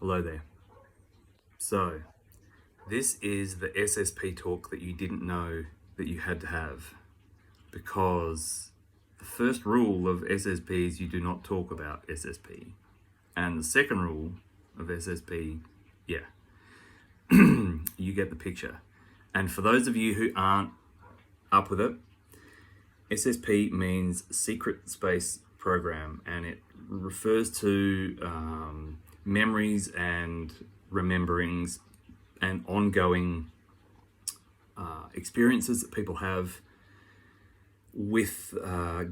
Hello there. So, this is the SSP talk that you didn't know that you had to have, because the first rule of SSP is you do not talk about SSP. And the second rule of SSP, yeah, you get the picture. And for those of you who aren't up with it, SSP means Secret Space Program, and it refers to memories and rememberings and ongoing experiences that people have with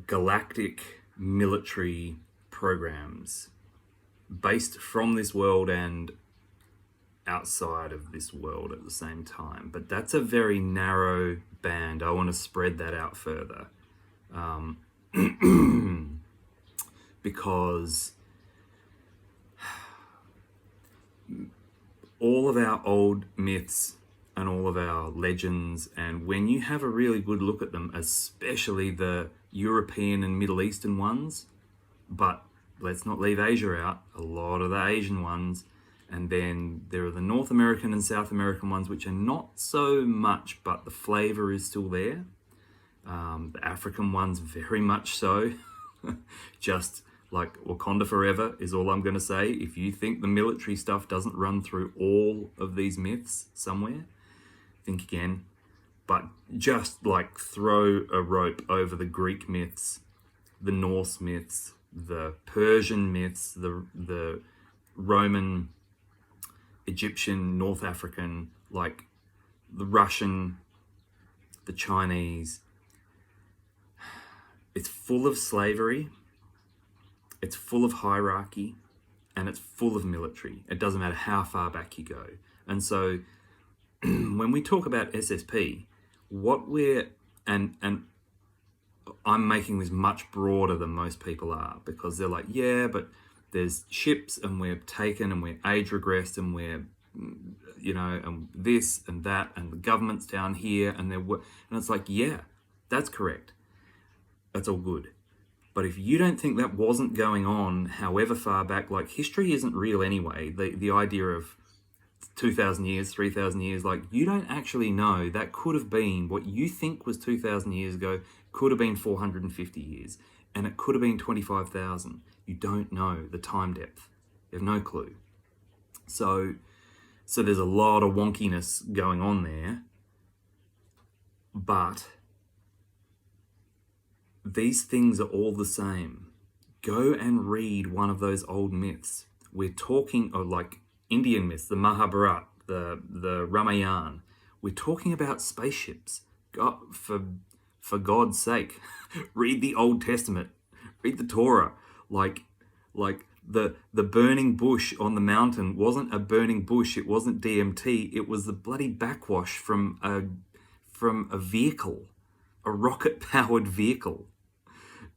galactic military programs based from this world and outside of this world at the same time. But that's a very narrow band. I want to spread that out further. Because all of our old myths and all of our legends, and when you have a really good look at them, especially the European and Middle Eastern ones, but let's not leave Asia out, a lot of the Asian ones, and then there are the North American and South American ones, which are not so much, but the flavor is still there. The African ones, very much so. Just like Wakanda forever is all I'm going to say. If you think the military stuff doesn't run through all of these myths somewhere, think again. But just like throw a rope over the Greek myths, the Norse myths, the Persian myths, the Roman, Egyptian, North African, like the Russian, the Chinese. It's full of slavery, it's full of hierarchy, and it's full of military. It doesn't matter how far back you go. And so when we talk about SSP, and I'm making this much broader than most people are, because they're like, yeah, but there's ships and we're taken and we're age regressed and we're, and this and that, and the government's down here, and it's like, yeah, that's correct. That's all good. But if you don't think that wasn't going on, however far back, like history isn't real anyway. The idea of 2,000 years, 3,000 years, like you don't actually know. That could have been what you think was 2,000 years ago, could have been 450 years, and it could have been 25,000. You don't know the time depth. You have no clue. So there's a lot of wonkiness going on there. But these things are all the same. Go and read one of those old myths. We're talking of like Indian myths, the Mahabharata, the Ramayana. We're talking about spaceships. God, for God's sake, read the Old Testament, read the Torah. Like the burning bush on the mountain wasn't a burning bush. It wasn't DMT. It was the bloody backwash from a vehicle, a rocket-powered vehicle.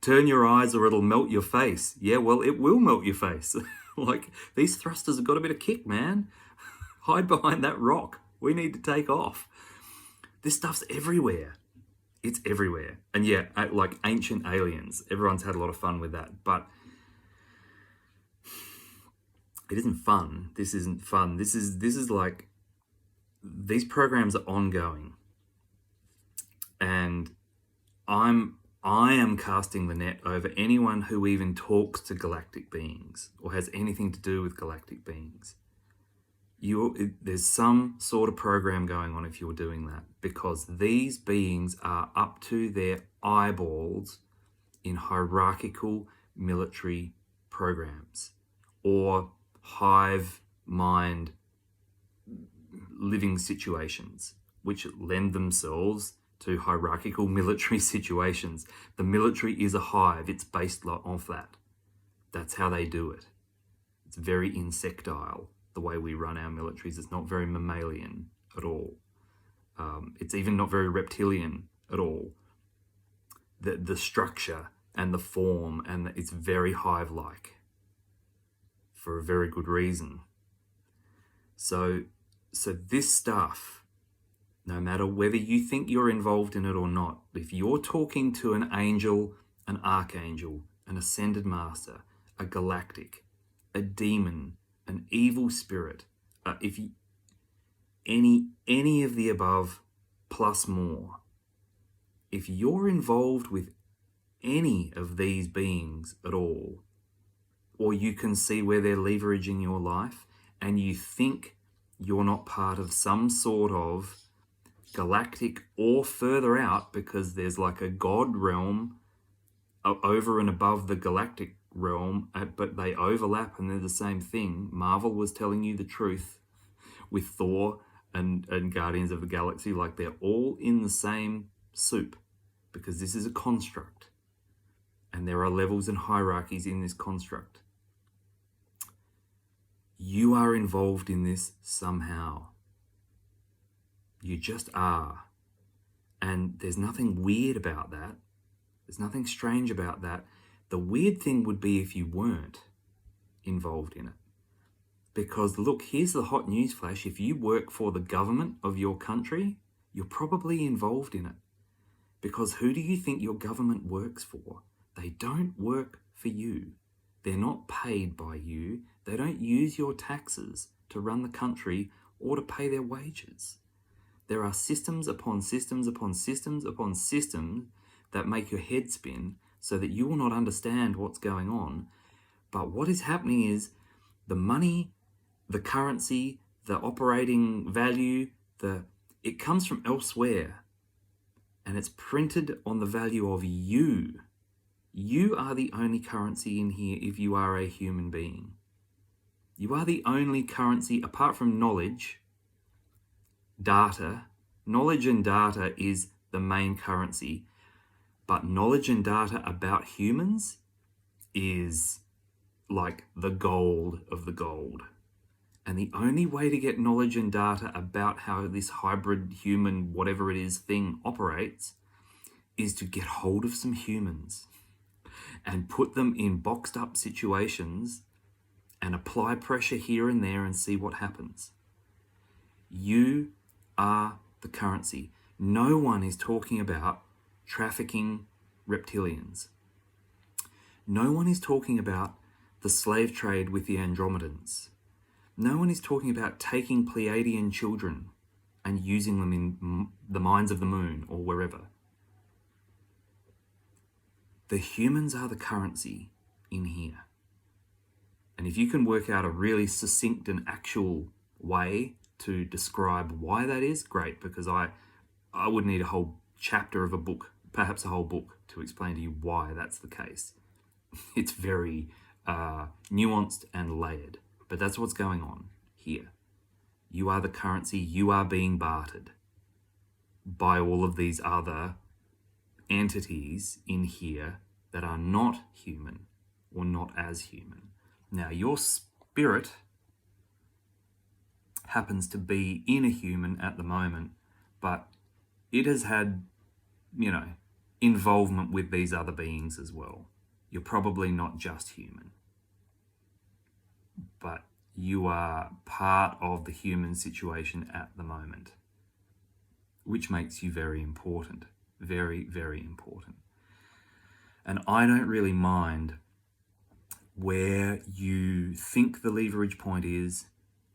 Turn your eyes or it'll melt your face. Yeah, well, it will melt your face. Like, these thrusters have got a bit of kick, man. Hide behind that rock. We need to take off. This stuff's everywhere. It's everywhere. And yeah, like ancient aliens. Everyone's had a lot of fun with that. But it isn't fun. This isn't fun. This is like, these programs are ongoing. And I am casting the net over anyone who even talks to galactic beings or has anything to do with galactic beings. There's some sort of program going on if you're doing that, because these beings are up to their eyeballs in hierarchical military programs or hive mind living situations, which lend themselves to hierarchical military situations. The military is a hive. It's based off that. That's how they do it. It's very insectile, the way we run our militaries. It's not very mammalian at all. It's even not very reptilian at all. The structure and the form, and it's very hive-like for a very good reason. So this stuff, no matter whether you think you're involved in it or not, if you're talking to an angel, an archangel, an ascended master, a galactic, a demon, an evil spirit, if you, any of the above plus more, if you're involved with any of these beings at all, or you can see where they're leveraging your life and you think you're not part of some sort of galactic or further out, because there's like a god realm over and above the galactic realm, but they overlap and they're the same thing. Marvel was telling you the truth with Thor and Guardians of the Galaxy, like they're all in the same soup, because this is a construct and there are levels and hierarchies in this construct. You are involved in this somehow. You just are. And there's nothing weird about that. There's nothing strange about that. The weird thing would be if you weren't involved in it. Because look, here's the hot news flash. If you work for the government of your country, you're probably involved in it. Because who do you think your government works for? They don't work for you. They're not paid by you. They don't use your taxes to run the country or to pay their wages. There are systems upon systems upon systems upon systems that make your head spin so that you will not understand what's going on. But what is happening is the money, the currency, the operating value, it comes from elsewhere, and it's printed on the value of you. You are the only currency in here if you are a human being. You are the only currency apart from knowledge, data. Knowledge and data is the main currency, but knowledge and data about humans is like the gold of the gold. And the only way to get knowledge and data about how this hybrid human, whatever it is, thing operates is to get hold of some humans and put them in boxed up situations and apply pressure here and there and see what happens. You are the currency. No one is talking about trafficking reptilians. No one is talking about the slave trade with the Andromedans. No one is talking about taking Pleiadian children and using them in the mines of the moon or wherever. The humans are the currency in here. And if you can work out a really succinct and actual way to describe why that is, great, because I would need a whole chapter of a book, perhaps a whole book, to explain to you why that's the case. It's very nuanced and layered, but that's what's going on here. You are the currency, you are being bartered by all of these other entities in here that are not human or not as human. Now, your spirit happens to be in a human at the moment, but it has had, involvement with these other beings as well. You're probably not just human, but you are part of the human situation at the moment, which makes you very important, very, very important. And I don't really mind where you think the leverage point is,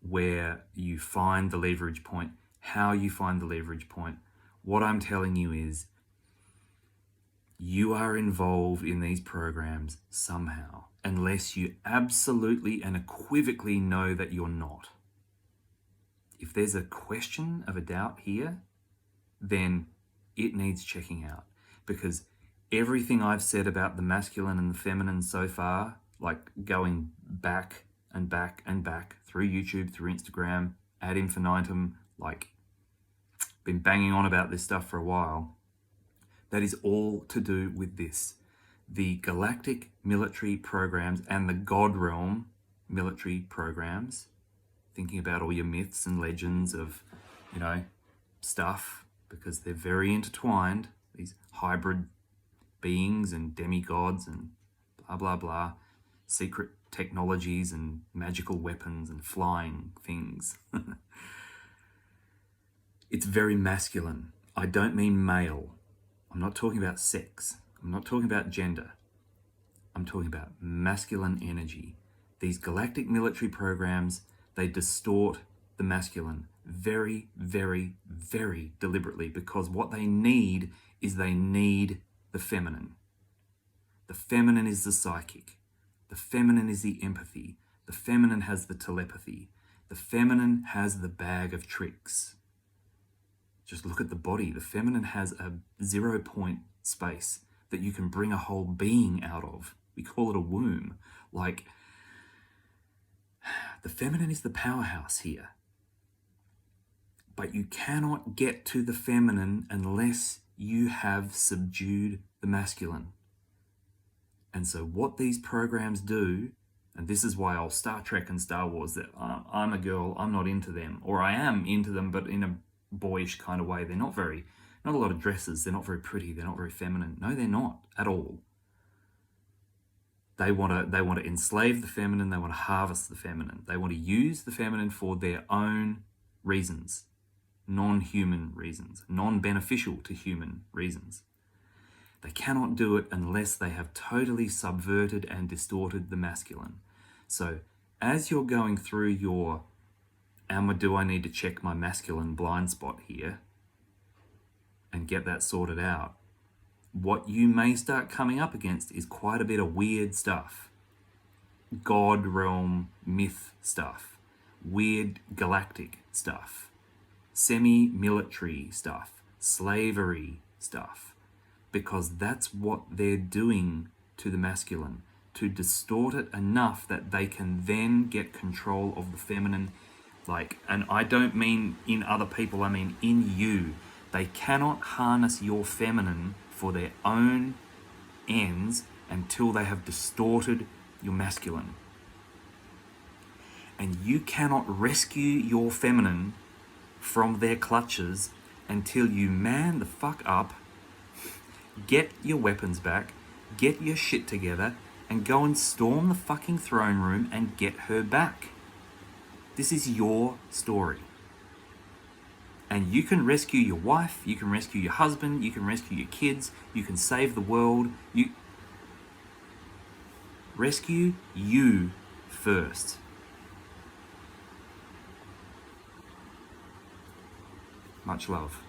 where you find the leverage point, how you find the leverage point. What I'm telling you is you are involved in these programs somehow, unless you absolutely and unequivocally know that you're not. If there's a question of a doubt here, then it needs checking out, because everything I've said about the masculine and the feminine so far, like going back and back and back through YouTube, through Instagram, ad infinitum, like been banging on about this stuff for a while, that is all to do with this. The galactic military programs and the God realm military programs, thinking about all your myths and legends of, stuff, because they're very intertwined, these hybrid beings and demigods and blah, blah, blah, secret technologies and magical weapons and flying things. It's very masculine. I don't mean male. I'm not talking about sex. I'm not talking about gender. I'm talking about masculine energy. These galactic military programs, they distort the masculine very, very, very deliberately, because what they need is they need the feminine. The feminine is the psychic. The feminine is the empathy. The feminine has the telepathy. The feminine has the bag of tricks. Just look at the body. The feminine has a 0-point space that you can bring a whole being out of. We call it a womb. Like, the feminine is the powerhouse here. But you cannot get to the feminine unless you have subdued the masculine. And so what these programs do, and this is why I'll Star Trek and Star Wars, that I'm a girl, I'm not into them. Or I am into them, but in a boyish kind of way. They're not a lot of dresses. They're not very pretty. They're not very feminine. No, they're not at all. They want to enslave the feminine. They want to harvest the feminine. They want to use the feminine for their own reasons. Non-human reasons. Non-beneficial to human reasons. They cannot do it unless they have totally subverted and distorted the masculine. So as you're going through your, do I need to check my masculine blind spot here and get that sorted out, what you may start coming up against is quite a bit of weird stuff. God realm myth stuff. Weird galactic stuff. Semi-military stuff. Slavery stuff. Because that's what they're doing to the masculine, to distort it enough that they can then get control of the feminine. And I don't mean in other people, I mean in you. They cannot harness your feminine for their own ends until they have distorted your masculine. And you cannot rescue your feminine from their clutches until you man the fuck up, get your weapons back, get your shit together, and go and storm the fucking throne room and get her back. This is your story. And you can rescue your wife, you can rescue your husband, you can rescue your kids, you can save the world. You rescue you first. Much love.